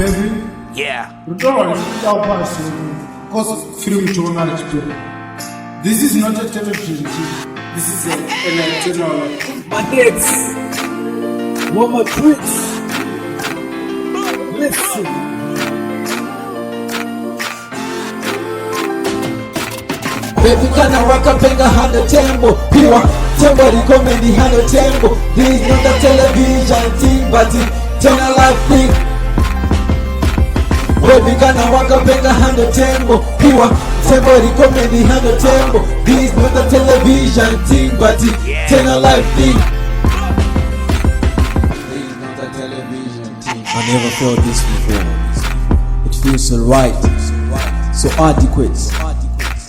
Baby? Yeah. This is not a television. This is an internal. Mandixy. One more tricks. Listen. Baby kana waka penga hana tembo Piwa tembo recommend hana tembo This is not a television thing but it's a life thing. Baby kana waka penga hana tembo Piwa tembo recommend hana tembo This is not a television thing but it's a life thing. This is not a television thing. I never felt this before. It feels so right, so adequate.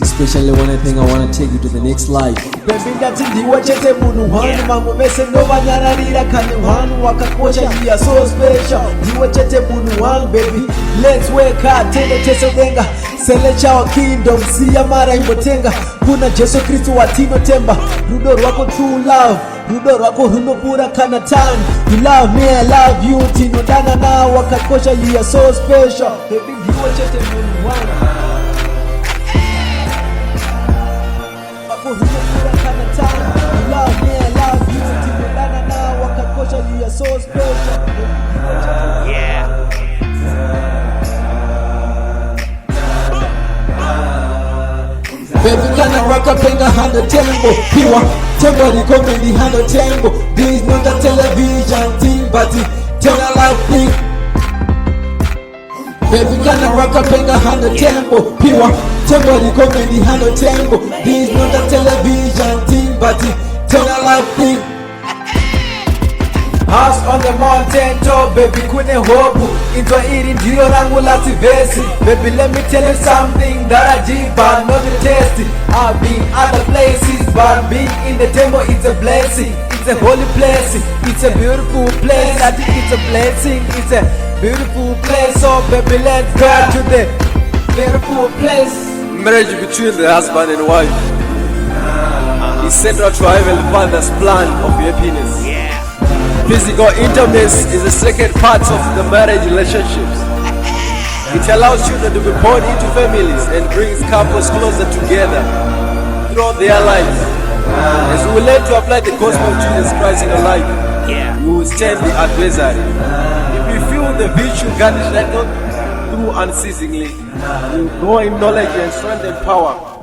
Especially when I think I want to take you to the next life. Baby ndati ndiwa chete munu wanu Mango mese no banyanarira kani wanu Wakakosha you are so special Ndiwa chete munu wanu baby. Let's work hard tende teso denga Selecha wa kingdom siya mara imbotenga Kuna Jesu Kristo watino temba Rudo rwako true love Rudo rwako runo pura kana tan. You love me, I love you Tino dana na wakakosha you are so special. Baby ndiwa chete munu wanu You love me, I love you. Timodana na wakakosha you are so special. Yeah. Baby kana waka penga hana tembo Piwa tembo recommend hana tembo This is not a television thing but it's a life thing. Baby kana waka penga hana tembo Piwa tembo recommend hana tembo This is not a television thing but it's a life thing. House on the mountain top, baby kune hobu Intwa iri ndiyo rangu lati vesi. Baby let me tell you something that I did but not the tasty. I've been other places but being in the temple it's a blessing. It's a holy place, it's a beautiful place. I think it's a blessing, it's a beautiful place. So baby let's go to the beautiful place. Marriage between the husband and wife is central to Heavenly Father's plan of happiness. Yeah. Physical intimacy is the second part of the marriage relationships. It allows children to be born into families and brings couples closer together throughout their lives. As we learn to apply the gospel of Jesus Christ in our life, we will stand the adversary. If we feel the virtue God is not through unceasingly, we will grow in knowledge and strength and power.